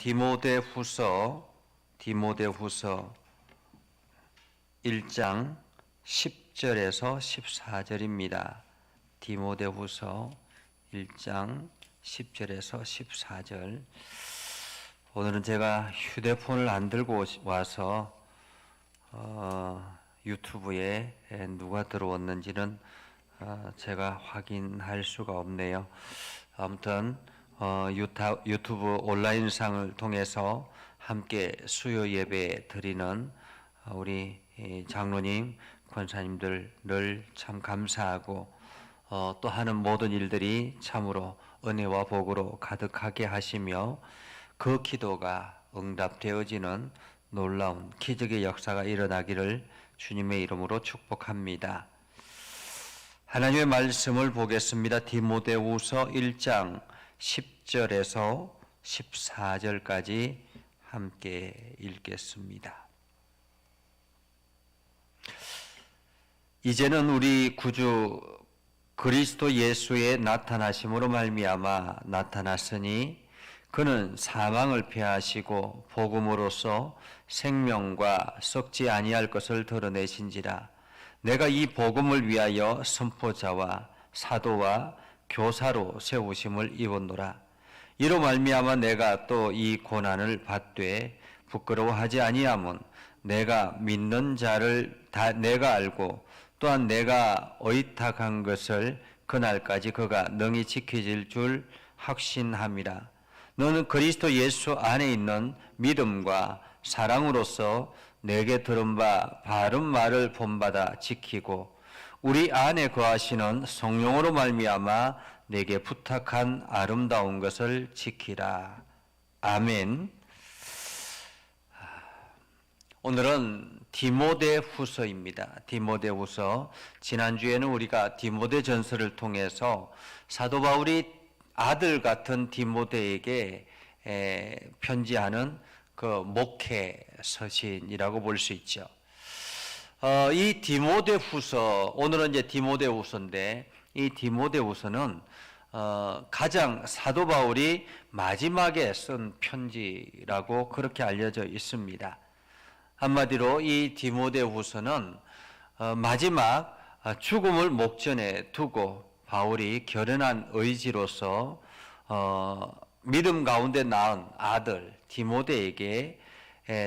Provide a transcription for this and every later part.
디모데후서 1장 10절에서 14절입니다. 디모데후서 1장 10절에서 14절. 오늘은 제가 휴대폰을 안 들고 와서 유튜브에 누가 들어왔는지는 제가 확인할 수가 없네요. 아무튼 유튜브 온라인상을 통해서 함께 수요 예배 드리는 우리 장로님, 권사님들 늘 참 감사하고 또 하는 모든 일들이 참으로 은혜와 복으로 가득하게 하시며 그 기도가 응답되어지는 놀라운 기적의 역사가 일어나기를 주님의 이름으로 축복합니다. 하나님의 말씀을 보겠습니다. 디모데후서 1장 10절에서 14절까지 함께 읽겠습니다. 이제는 우리 구주 그리스도 예수의 나타나심으로 말미암아 나타났으니 그는 사망을 패하시고 복음으로써 생명과 썩지 아니할 것을 드러내신지라. 내가 이 복음을 위하여 선포자와 사도와 교사로 세우심을 입었노라. 이로 말미암아 내가 또 이 고난을 받되 부끄러워하지 아니함은 내가 믿는 자를 다 내가 알고 또한 내가 의탁한 것을 그날까지 그가 능히 지켜질 줄 확신함이라. 너는 그리스도 예수 안에 있는 믿음과 사랑으로서 내게 들은 바 바른 말을 본받아 지키고 우리 안에 거하시는 성령으로 말미암아 내게 부탁한 아름다운 것을 지키라. 아멘. 오늘은 디모데후서입니다. 디모데후서. 지난주에는 우리가 디모데전서를 통해서 사도 바울이 아들 같은 디모데에게 편지하는 그 목회 서신이라고 볼 수 있죠. 이 디모데후서, 오늘은 이제 디모데후서인데 이 디모데후서는 가장 사도 바울이 마지막에 쓴 편지라고 그렇게 알려져 있습니다. 한마디로 이 디모데후서는 마지막 죽음을 목전에 두고 바울이 결연한 의지로서 믿음 가운데 낳은 아들 디모데에게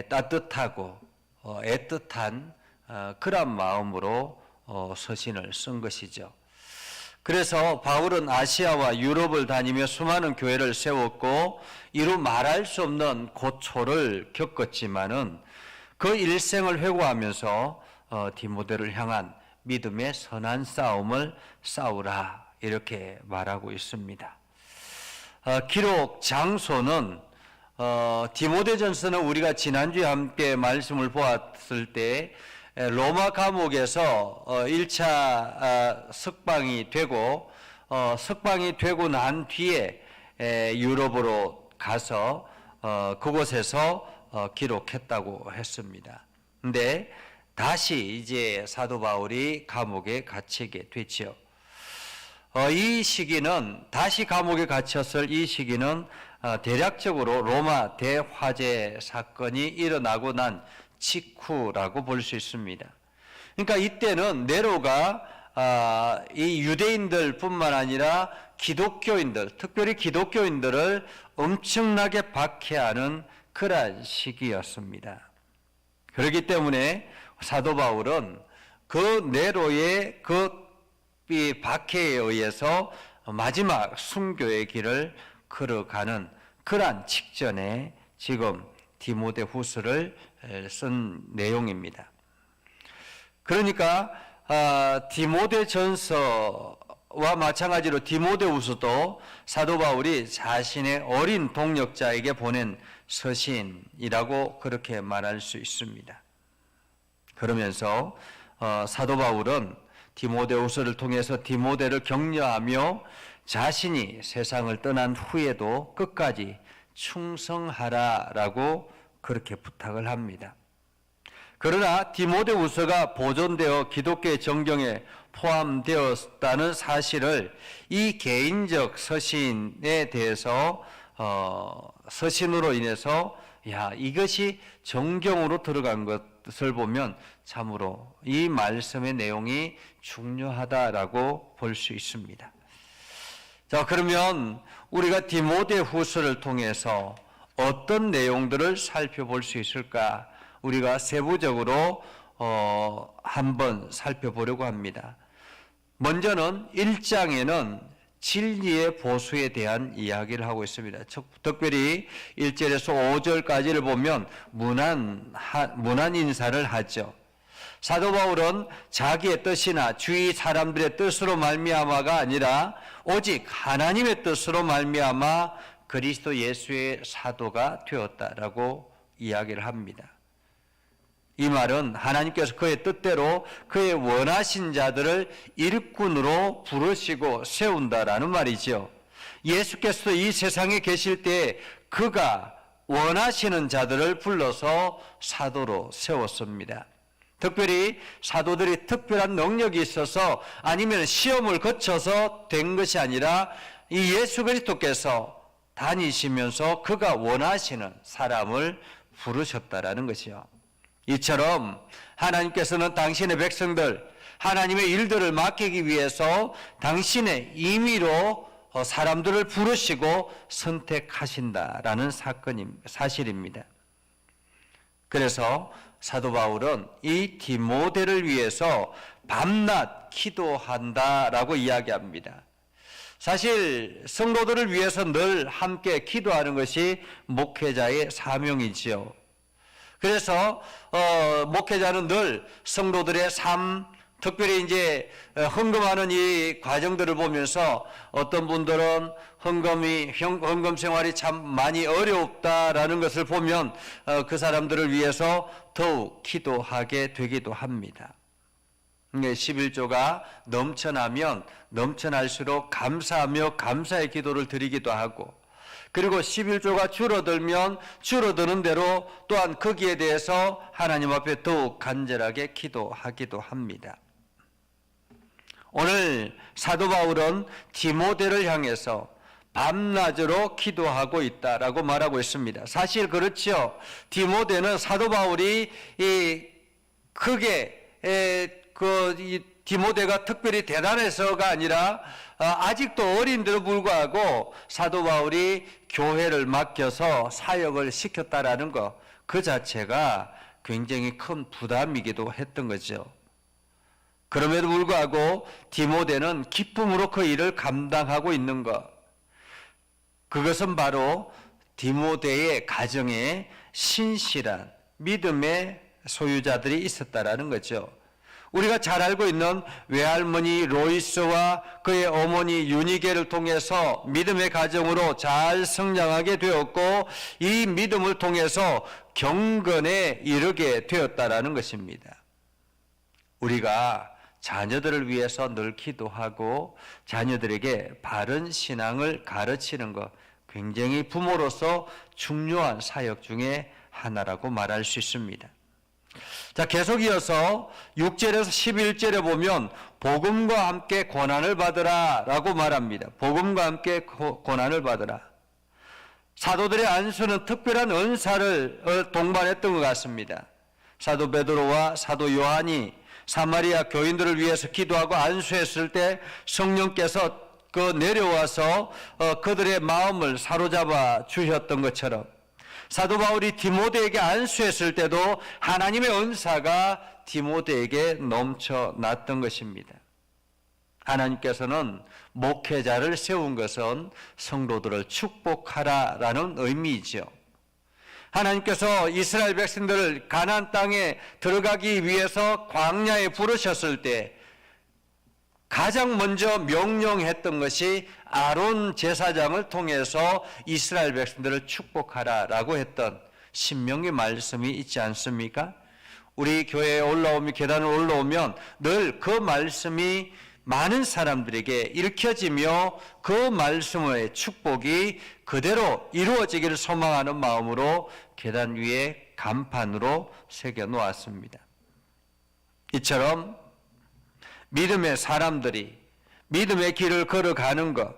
따뜻하고 애틋한 그런 마음으로 서신을 쓴 것이죠. 그래서 바울은 아시아와 유럽을 다니며 수많은 교회를 세웠고 이루 말할 수 없는 고초를 겪었지만은 그 일생을 회고하면서 디모데를 향한 믿음의 선한 싸움을 싸우라 이렇게 말하고 있습니다. 기록 장소는 디모데전서는 우리가 지난주에 함께 말씀을 보았을 때 로마 감옥에서 1차 석방이 되고 석방이 되고 난 뒤에 유럽으로 가서 그곳에서 기록했다고 했습니다. 근데 다시 이제 사도 바울이 감옥에 갇히게 됐죠. 이 시기는 다시 감옥에 갇혔을 이 시기는 대략적으로 로마 대화재 사건이 일어나고 난 직후라고 볼 수 있습니다. 그러니까 이때는 네로가 이 유대인들 뿐만 아니라 기독교인들, 특별히 기독교인들을 엄청나게 박해하는 그러한 시기였습니다. 그렇기 때문에 사도 바울은 그 네로의 이 박해에 의해서 마지막 순교의 길을 걸어가는 그러한 직전에 지금 디모데후서를 쓴 내용입니다. 그러니까 디모데전서와 마찬가지로 디모데후서도 사도 바울이 자신의 어린 동역자에게 보낸 서신이라고 그렇게 말할 수 있습니다. 그러면서 사도 바울은 디모데후서를 통해서 디모데를 격려하며 자신이 세상을 떠난 후에도 끝까지 충성하라라고 그렇게 부탁을 합니다. 그러나 디모데후서가 보존되어 기독교의 정경에 포함되었다는 사실을 이 개인적 서신에 대해서 서신으로 인해서 이것이 정경으로 들어간 것을 보면 참으로 이 말씀의 내용이 중요하다라고 볼 수 있습니다. 자, 그러면 우리가 디모데후서를 통해서 어떤 내용들을 살펴볼 수 있을까? 우리가 세부적으로 한번 살펴보려고 합니다. 먼저는 1장에는 진리의 보수에 대한 이야기를 하고 있습니다. 특별히 1절에서 5절까지를 보면 문안 인사를 하죠. 사도 바울은 자기의 뜻이나 주위 사람들의 뜻으로 말미암아가 아니라 오직 하나님의 뜻으로 말미암아 그리스도 예수의 사도가 되었다라고 이야기를 합니다. 이 말은 하나님께서 그의 뜻대로 그의 원하신 자들을 일꾼으로 부르시고 세운다라는 말이죠. 예수께서도 이 세상에 계실 때 그가 원하시는 자들을 불러서 사도로 세웠습니다. 특별히 사도들이 특별한 능력이 있어서 아니면 시험을 거쳐서 된 것이 아니라 이 예수 그리스도께서 다니시면서 그가 원하시는 사람을 부르셨다라는 것이요. 이처럼 하나님께서는 당신의 백성들, 하나님의 일들을 맡기기 위해서 당신의 임의로 사람들을 부르시고 선택하신다라는 사실입니다. 그래서 사도 바울은 이 디모데를 위해서 밤낮 기도한다라고 이야기합니다. 사실 성도들을 위해서 늘 함께 기도하는 것이 목회자의 사명이지요. 그래서 목회자는 늘 성도들의 삶, 특별히 이제 헌금하는 이 과정들을 보면서 어떤 분들은 헌금 생활이 참 많이 어렵다라는 것을 보면 그 사람들을 위해서 더욱 기도하게 되기도 합니다. 11조가 넘쳐나면 넘쳐날수록 감사하며 감사의 기도를 드리기도 하고, 그리고 11조가 줄어들면 줄어드는 대로 또한 거기에 대해서 하나님 앞에 더욱 간절하게 기도하기도 합니다. 오늘 사도 바울은 디모데를 향해서 밤낮으로 기도하고 있다라고 말하고 있습니다. 사실 그렇죠. 디모데는 사도 바울이 디모데가 특별히 대단해서가 아니라 아직도 어린데도 불구하고 사도 바울이 교회를 맡겨서 사역을 시켰다라는 것, 그 자체가 굉장히 큰 부담이기도 했던 거죠. 그럼에도 불구하고 디모데는 기쁨으로 그 일을 감당하고 있는 것, 그것은 바로 디모데의 가정에 신실한 믿음의 소유자들이 있었다라는 거죠. 우리가 잘 알고 있는 외할머니 로이스와 그의 어머니 유니게를 통해서 믿음의 가정으로 잘 성장하게 되었고, 이 믿음을 통해서 경건에 이르게 되었다라는 것입니다. 우리가 자녀들을 위해서 늘 기도하고 자녀들에게 바른 신앙을 가르치는 것, 굉장히 부모로서 중요한 사역 중에 하나라고 말할 수 있습니다. 자, 계속 이어서 6절에서 11절에 보면 복음과 함께 고난을 받으라 라고 말합니다. 복음과 함께 고난을 받으라. 사도들의 안수는 특별한 은사를 동반했던 것 같습니다. 사도 베드로와 사도 요한이 사마리아 교인들을 위해서 기도하고 안수했을 때 성령께서 내려와서 그들의 마음을 사로잡아 주셨던 것처럼, 사도 바울이 디모데에게 안수했을 때도 하나님의 은사가 디모데에게 넘쳐났던 것입니다. 하나님께서는 목회자를 세운 것은 성도들을 축복하라라는 의미이죠. 하나님께서 이스라엘 백성들을 가나안 땅에 들어가기 위해서 광야에 부르셨을 때 가장 먼저 명령했던 것이 아론 제사장을 통해서 이스라엘 백성들을 축복하라라고 했던 신명기 말씀이 있지 않습니까? 우리 교회에 계단을 올라오면 늘 그 말씀이 많은 사람들에게 읽혀지며 그 말씀의 축복이 그대로 이루어지기를 소망하는 마음으로 계단 위에 간판으로 새겨 놓았습니다. 이처럼 믿음의 사람들이 믿음의 길을 걸어가는 것,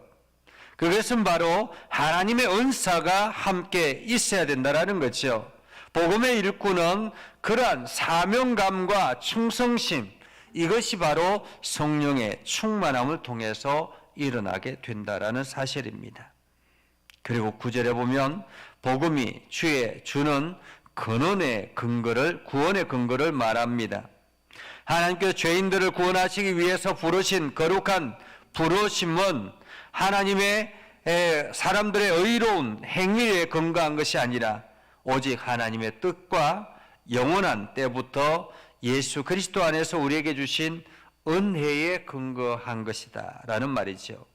그것은 바로 하나님의 은사가 함께 있어야 된다라는 거죠. 복음의 일꾼은 그러한 사명감과 충성심, 이것이 바로 성령의 충만함을 통해서 일어나게 된다라는 사실입니다. 그리고 9절에 보면 복음이 주는 근원의 근거를, 구원의 근거를 말합니다. 하나님께서 죄인들을 구원하시기 위해서 부르신 거룩한 부르심은 하나님의 사람들의 의로운 행위에 근거한 것이 아니라 오직 하나님의 뜻과 영원한 때부터 예수 그리스도 안에서 우리에게 주신 은혜에 근거한 것이다 라는 말이죠.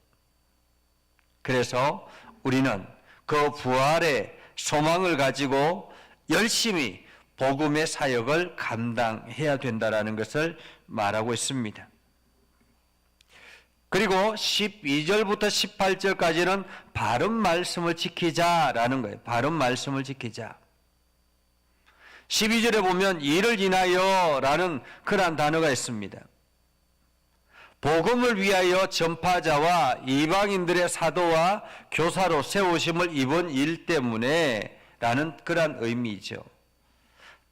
그래서 우리는 그 부활의 소망을 가지고 열심히 복음의 사역을 감당해야 된다라는 것을 말하고 있습니다. 그리고 12절부터 18절까지는 바른 말씀을 지키자라는 거예요. 바른 말씀을 지키자. 12절에 보면 이를 인하여 라는 그러한 단어가 있습니다. 복음을 위하여 전파자와 이방인들의 사도와 교사로 세우심을 입은 일 때문에 라는 그러한 의미이죠.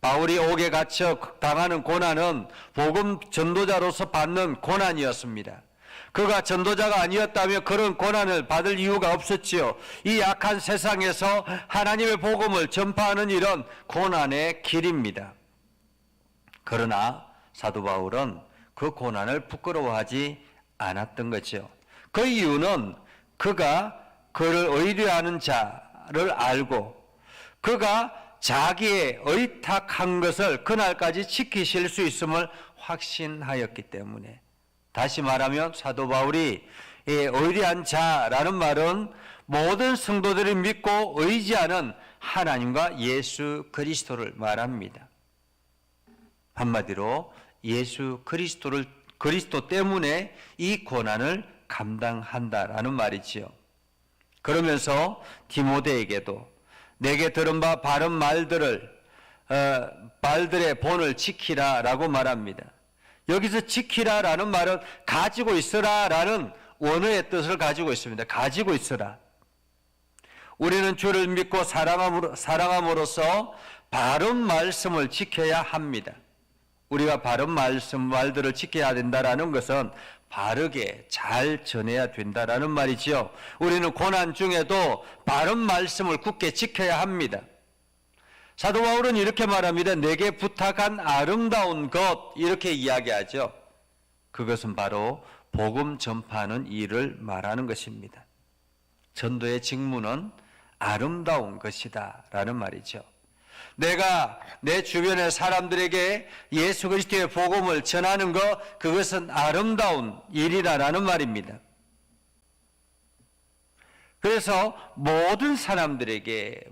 바울이 옥에 갇혀 당하는 고난은 복음 전도자로서 받는 고난이었습니다. 그가 전도자가 아니었다면 그런 고난을 받을 이유가 없었지요. 이 악한 세상에서 하나님의 복음을 전파하는 일은 고난의 길입니다. 그러나 사도 바울은 그 고난을 부끄러워하지 않았던 거죠. 그 이유는 그가 그를 의뢰하는 자를 알고 그가 자기의 의탁한 것을 그날까지 지키실 수 있음을 확신하였기 때문에, 다시 말하면 사도 바울이 의뢰한 자라는 말은 모든 성도들이 믿고 의지하는 하나님과 예수 그리스도를 말합니다. 한마디로 예수 그리스도 때문에 이 고난을 감당한다라는 말이지요. 그러면서 디모데에게도 내게 들은 바 바른 말들의 본을 지키라라고 말합니다. 여기서 지키라라는 말은 가지고 있으라라는 원어의 뜻을 가지고 있습니다. 가지고 있으라. 우리는 주를 믿고 사랑함으로써 바른 말씀을 지켜야 합니다. 우리가 바른 말들을 지켜야 된다라는 것은 바르게 잘 전해야 된다라는 말이지요. 우리는 고난 중에도 바른 말씀을 굳게 지켜야 합니다. 사도 바울은 이렇게 말합니다. 내게 부탁한 아름다운 것, 이렇게 이야기하죠. 그것은 바로 복음 전파하는 일을 말하는 것입니다. 전도의 직무는 아름다운 것이다 라는 말이죠. 내가 내 주변의 사람들에게 예수 그리스도의 복음을 전하는 것, 그것은 아름다운 일이라는 말입니다. 그래서 모든 사람들에게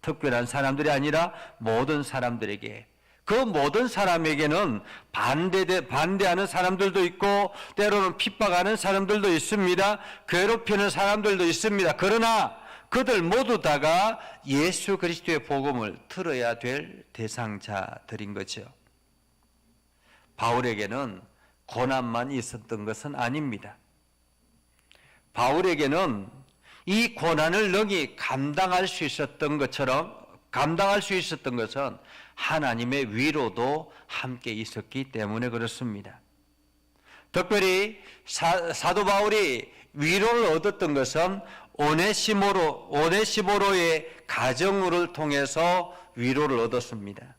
특별한 사람들이 아니라 모든 사람들에게, 그 모든 사람에게는 반대하는 사람들도 있고 때로는 핍박하는 사람들도 있습니다. 괴롭히는 사람들도 있습니다. 그러나 그들 모두 다가 예수 그리스도의 복음을 들어야 될 대상자들인 거죠. 바울에게는 고난만 있었던 것은 아닙니다. 바울에게는 이 고난을 능히 감당할 수 있었던 것은 하나님의 위로도 함께 있었기 때문에 그렇습니다. 특별히 사도 바울이 위로를 얻었던 것은 오네시모로의 가정을 통해서 위로를 얻었습니다.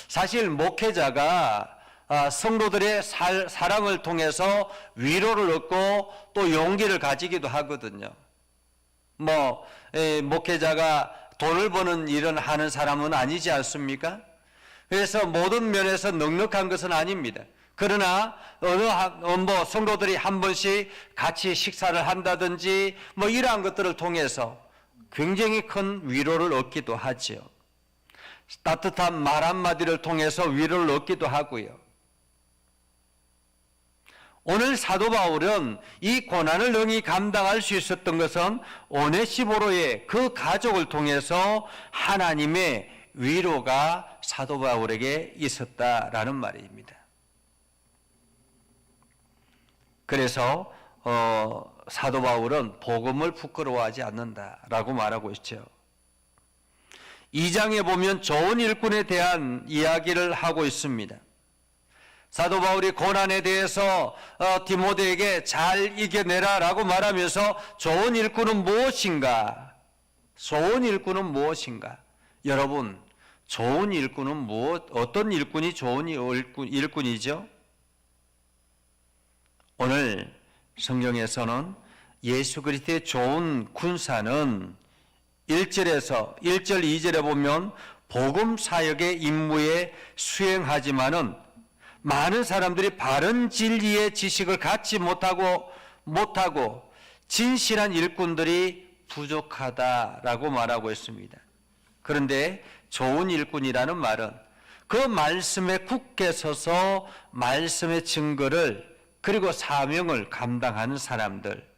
사실 목회자가 성도들의 사랑을 통해서 위로를 얻고 또 용기를 가지기도 하거든요. 목회자가 돈을 버는 일을 하는 사람은 아니지 않습니까? 그래서 모든 면에서 넉넉한 것은 아닙니다. 그러나 성도들이 한 번씩 같이 식사를 한다든지 이러한 것들을 통해서 굉장히 큰 위로를 얻기도 하지요. 따뜻한 말 한마디를 통해서 위로를 얻기도 하고요. 오늘 사도 바울은 이 고난을 능히 감당할 수 있었던 것은 오네시모로의 그 가족을 통해서 하나님의 위로가 사도 바울에게 있었다라는 말입니다. 그래서 사도 바울은 복음을 부끄러워하지 않는다라고 말하고 있죠. 2장에 보면 좋은 일꾼에 대한 이야기를 하고 있습니다. 사도 바울이 고난에 대해서 디모데에게 잘 이겨내라라고 말하면서 좋은 일꾼은 무엇인가? 좋은 일꾼은 무엇인가? 여러분, 좋은 일꾼은 어떤 일꾼이 좋은 일꾼이죠? 오늘 성경에서는 예수 그리스도의 좋은 군사는 1절, 2절에 보면 복음 사역의 임무에 수행하지만은 많은 사람들이 바른 진리의 지식을 갖지 못하고 진실한 일꾼들이 부족하다라고 말하고 있습니다. 그런데 좋은 일꾼이라는 말은 그 말씀에 굳게 서서 말씀의 증거를 그리고 사명을 감당하는 사람들,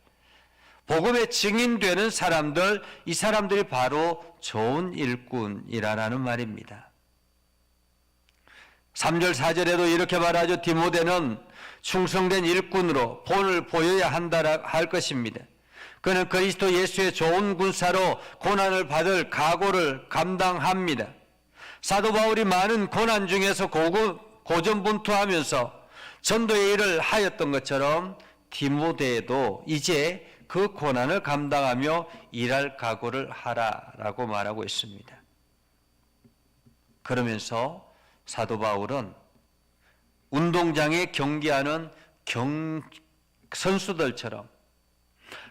복음의 증인되는 사람들, 이 사람들이 바로 좋은 일꾼이라는 말입니다. 3절 4절에도 이렇게 말하죠. 디모데는 충성된 일꾼으로 본을 보여야 한다 할 것입니다. 그는 그리스도 예수의 좋은 군사로 고난을 받을 각오를 감당합니다. 사도 바울이 많은 고난 중에서 고전분투하면서 전도의 일을 하였던 것처럼 디모데도 이제 그 고난을 감당하며 일할 각오를 하라라고 말하고 있습니다. 그러면서 사도 바울은 운동장에 경기하는 선수들처럼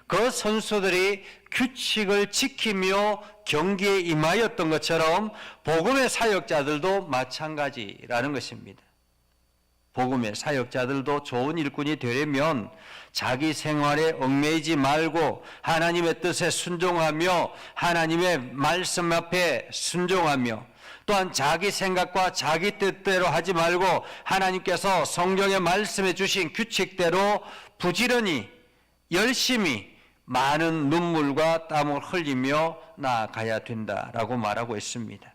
그 선수들이 규칙을 지키며 경기에 임하였던 것처럼 복음의 사역자들도 마찬가지라는 것입니다. 복음의 사역자들도 좋은 일꾼이 되려면 자기 생활에 얽매이지 말고 하나님의 뜻에 순종하며 하나님의 말씀 앞에 순종하며 또한 자기 생각과 자기 뜻대로 하지 말고 하나님께서 성경에 말씀해 주신 규칙대로 부지런히 열심히 많은 눈물과 땀을 흘리며 나아가야 된다라고 말하고 있습니다.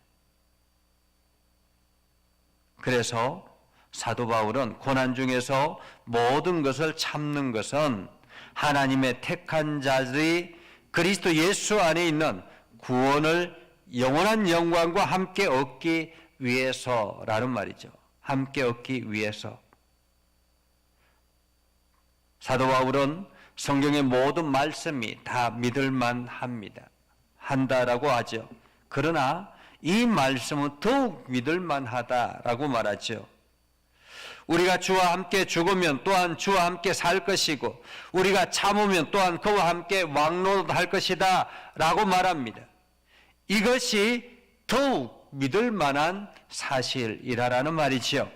그래서 사도 바울은 고난 중에서 모든 것을 참는 것은 하나님의 택한 자들이 그리스도 예수 안에 있는 구원을 영원한 영광과 함께 얻기 위해서라는 말이죠. 함께 얻기 위해서. 사도 바울은 성경의 모든 말씀이 다 믿을만 한다라고 하죠. 그러나 이 말씀은 더욱 믿을만 하다라고 말하죠. 우리가 주와 함께 죽으면 또한 주와 함께 살 것이고 우리가 참으면 또한 그와 함께 왕노릇할 것이다 라고 말합니다. 이것이 더욱 믿을 만한 사실이라는 말이지요.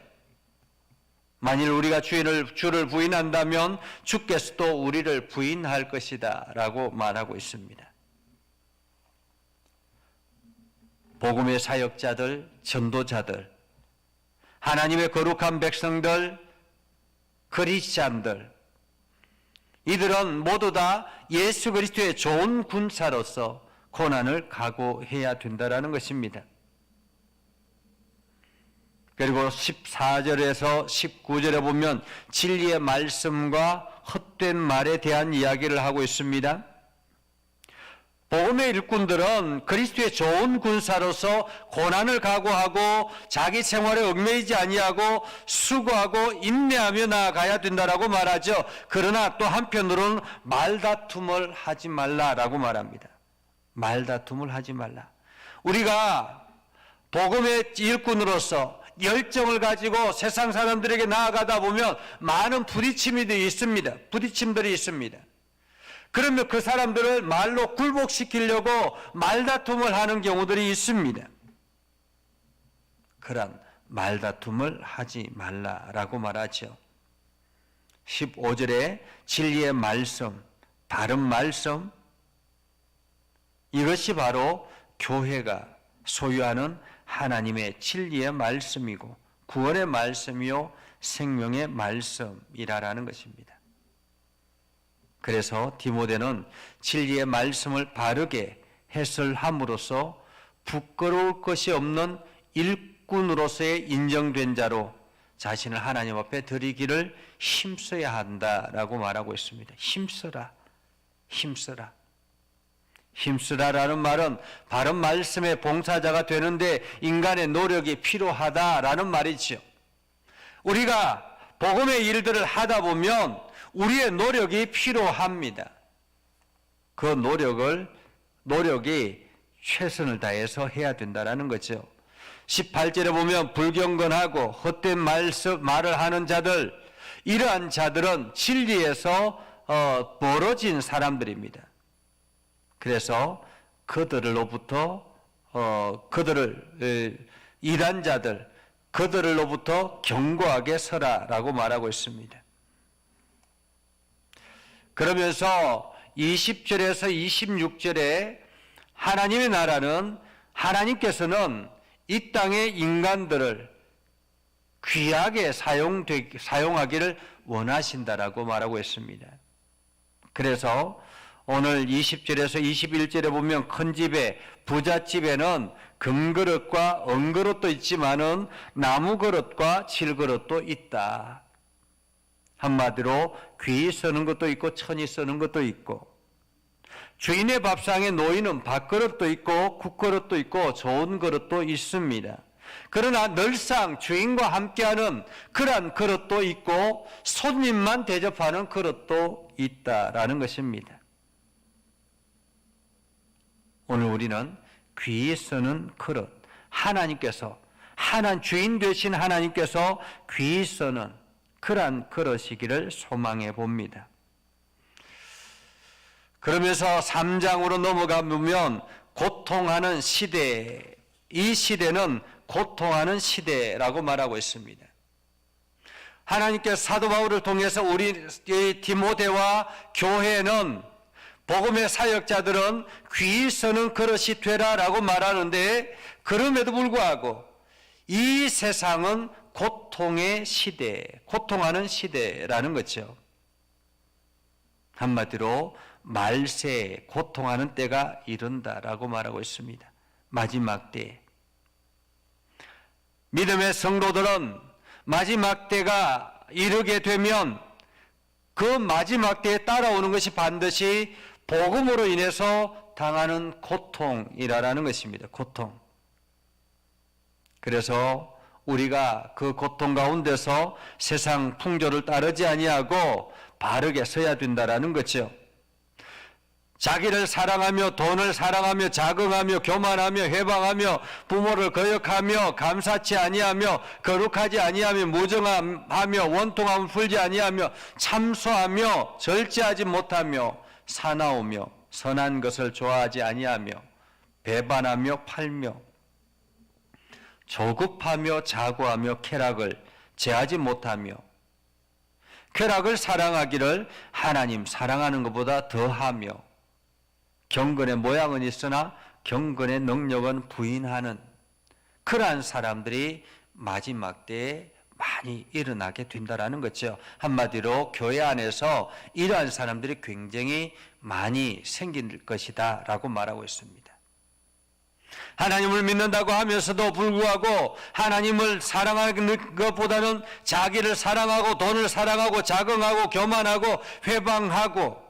만일 우리가 주를 부인한다면 주께서도 우리를 부인할 것이다 라고 말하고 있습니다. 복음의 사역자들, 전도자들, 하나님의 거룩한 백성들, 그리스찬들, 이들은 모두 다 예수 그리스도의 좋은 군사로서 고난을 각오해야 된다는 것입니다. 그리고 14절에서 19절에 보면 진리의 말씀과 헛된 말에 대한 이야기를 하고 있습니다. 복음의 일꾼들은 그리스도의 좋은 군사로서 고난을 각오하고 자기 생활에 얽매이지 아니하고 수고하고 인내하며 나아가야 된다라고 말하죠. 그러나 또 한편으로는 말다툼을 하지 말라라고 말합니다. 말다툼을 하지 말라. 우리가 복음의 일꾼으로서 열정을 가지고 세상 사람들에게 나아가다 보면 많은 부딪힘들이 있습니다. 그러면 그 사람들을 말로 굴복시키려고 말다툼을 하는 경우들이 있습니다. 그런 말다툼을 하지 말라라고 말하죠. 15절에 진리의 말씀, 바른 말씀, 이것이 바로 교회가 소유하는 하나님의 진리의 말씀이고 구원의 말씀이요 생명의 말씀이라는 것입니다. 그래서 디모데는 진리의 말씀을 바르게 해설함으로써 부끄러울 것이 없는 일꾼으로서의 인정된 자로 자신을 하나님 앞에 드리기를 힘써야 한다라고 말하고 있습니다. 힘써라. 힘쓰라. 힘쓰라라는 말은 바른 말씀의 봉사자가 되는데 인간의 노력이 필요하다라는 말이지요. 우리가 복음의 일들을 하다 보면 우리의 노력이 필요합니다. 그 노력이 최선을 다해서 해야 된다는 거죠. 18절에 보면 불경건하고 헛된 말을 하는 자들, 이러한 자들은 진리에서 멀어진 사람들입니다. 그래서 그들로부터 이단자들, 그들로부터 견고하게 서라라고 말하고 있습니다. 그러면서 20절에서 26절에 하나님의 나라는 하나님께서는 이 땅의 인간들을 귀하게 사용하기를 원하신다라고 말하고 있습니다. 그래서 오늘 20절에서 21절에 보면 큰 집에, 부잣집에는 금그릇과 은그릇도 있지만은 나무그릇과 질그릇도 있다. 한마디로 귀히 쓰는 것도 있고 천히 쓰는 것도 있고, 주인의 밥상에 놓이는 밥그릇도 있고 국그릇도 있고 좋은 그릇도 있습니다. 그러나 늘상 주인과 함께하는 그러한 그릇도 있고 손님만 대접하는 그릇도 있다라는 것입니다. 오늘 우리는 귀히 쓰는 그릇, 주인 되신 하나님께서 귀히 쓰는 그러한 그릇이기를 소망해 봅니다. 그러면서 3장으로 넘어가 보면 고통하는 시대, 이 시대는 고통하는 시대라고 말하고 있습니다. 하나님께서 사도 바울을 통해서 우리 디모데와 교회는 복음의 사역자들은 귀히 쓰는 그릇이 되라라고 말하는데, 그럼에도 불구하고 이 세상은 고통의 시대, 고통하는 시대라는 거죠. 한마디로 말세에 고통하는 때가 이른다라고 말하고 있습니다. 마지막 때. 믿음의 성도들은 마지막 때가 이르게 되면 그 마지막 때에 따라오는 것이 반드시 복음으로 인해서 당하는 고통이라는 것입니다. 고통. 그래서 우리가 그 고통 가운데서 세상 풍조를 따르지 아니하고 바르게 서야 된다라는 거죠. 자기를 사랑하며 돈을 사랑하며 자긍하며 교만하며 회방하며 부모를 거역하며 감사치 아니하며 거룩하지 아니하며 무정하며 원통함을 풀지 아니하며 참소하며 절제하지 못하며 사나우며 선한 것을 좋아하지 아니하며 배반하며 팔며 조급하며 자고하며 쾌락을 제하지 못하며, 쾌락을 사랑하기를 하나님 사랑하는 것보다 더하며, 경건의 모양은 있으나 경건의 능력은 부인하는 그러한 사람들이 마지막 때에 많이 일어나게 된다는 거죠. 한마디로 교회 안에서 이러한 사람들이 굉장히 많이 생길 것이다 라고 말하고 있습니다. 하나님을 믿는다고 하면서도 불구하고 하나님을 사랑하는 것보다는 자기를 사랑하고 돈을 사랑하고 자긍하고 교만하고 회방하고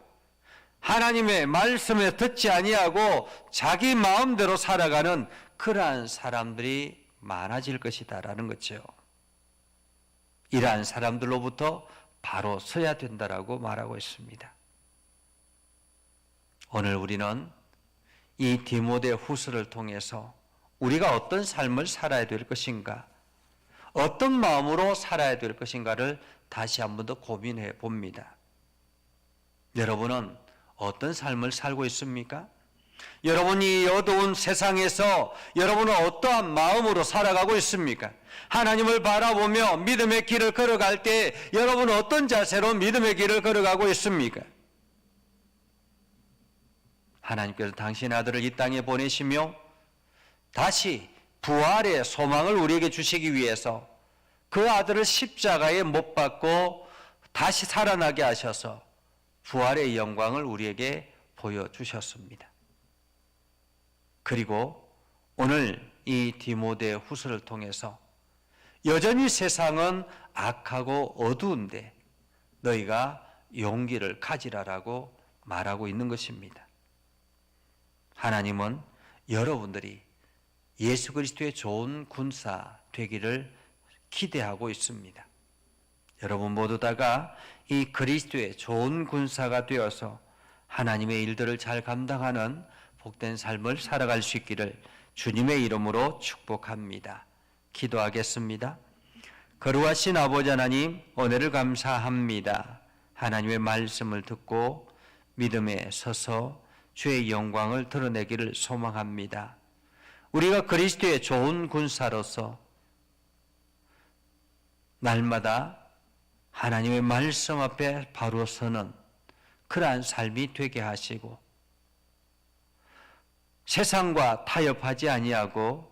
하나님의 말씀에 듣지 아니하고 자기 마음대로 살아가는 그러한 사람들이 많아질 것이다 라는 거죠. 이러한 사람들로부터 바로 서야 된다라고 말하고 있습니다. 오늘 우리는 이 디모데 후서를 통해서 우리가 어떤 삶을 살아야 될 것인가, 어떤 마음으로 살아야 될 것인가를 다시 한 번 더 고민해 봅니다. 여러분은 어떤 삶을 살고 있습니까? 여러분이 어두운 세상에서 여러분은 어떠한 마음으로 살아가고 있습니까? 하나님을 바라보며 믿음의 길을 걸어갈 때 여러분은 어떤 자세로 믿음의 길을 걸어가고 있습니까? 하나님께서 당신의 아들을 이 땅에 보내시며 다시 부활의 소망을 우리에게 주시기 위해서 그 아들을 십자가에 못 박고 다시 살아나게 하셔서 부활의 영광을 우리에게 보여주셨습니다. 그리고 오늘 이 디모데 후서를 통해서 여전히 세상은 악하고 어두운데 너희가 용기를 가지라라고 말하고 있는 것입니다. 하나님은 여러분들이 예수 그리스도의 좋은 군사 되기를 기대하고 있습니다. 여러분 모두 다가 이 그리스도의 좋은 군사가 되어서 하나님의 일들을 잘 감당하는 복된 삶을 살아갈 수 있기를 주님의 이름으로 축복합니다. 기도하겠습니다. 거룩하신 아버지 하나님, 은혜를 감사합니다. 하나님의 말씀을 듣고 믿음에 서서 주의 영광을 드러내기를 소망합니다. 우리가 그리스도의 좋은 군사로서 날마다 하나님의 말씀 앞에 바로 서는 그러한 삶이 되게 하시고 세상과 타협하지 아니하고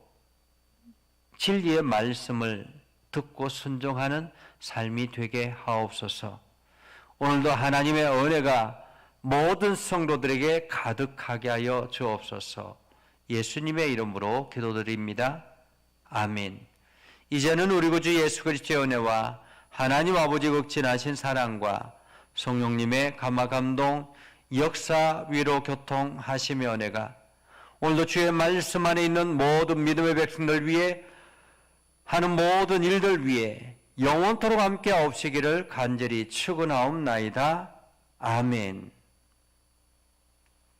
진리의 말씀을 듣고 순종하는 삶이 되게 하옵소서. 오늘도 하나님의 은혜가 모든 성도들에게 가득하게 하여 주옵소서. 예수님의 이름으로 기도드립니다. 아멘. 이제는 우리 구주 예수 그리스도의 은혜와 하나님 아버지 극진하신 사랑과 성령님의 감화 감동 역사 위로 교통하시며 은혜가 오늘도 주의 말씀 안에 있는 모든 믿음의 백성들 위해 하는 모든 일들 위해 영원토록 함께 없으기를 간절히 축원하옵나이다. 아멘.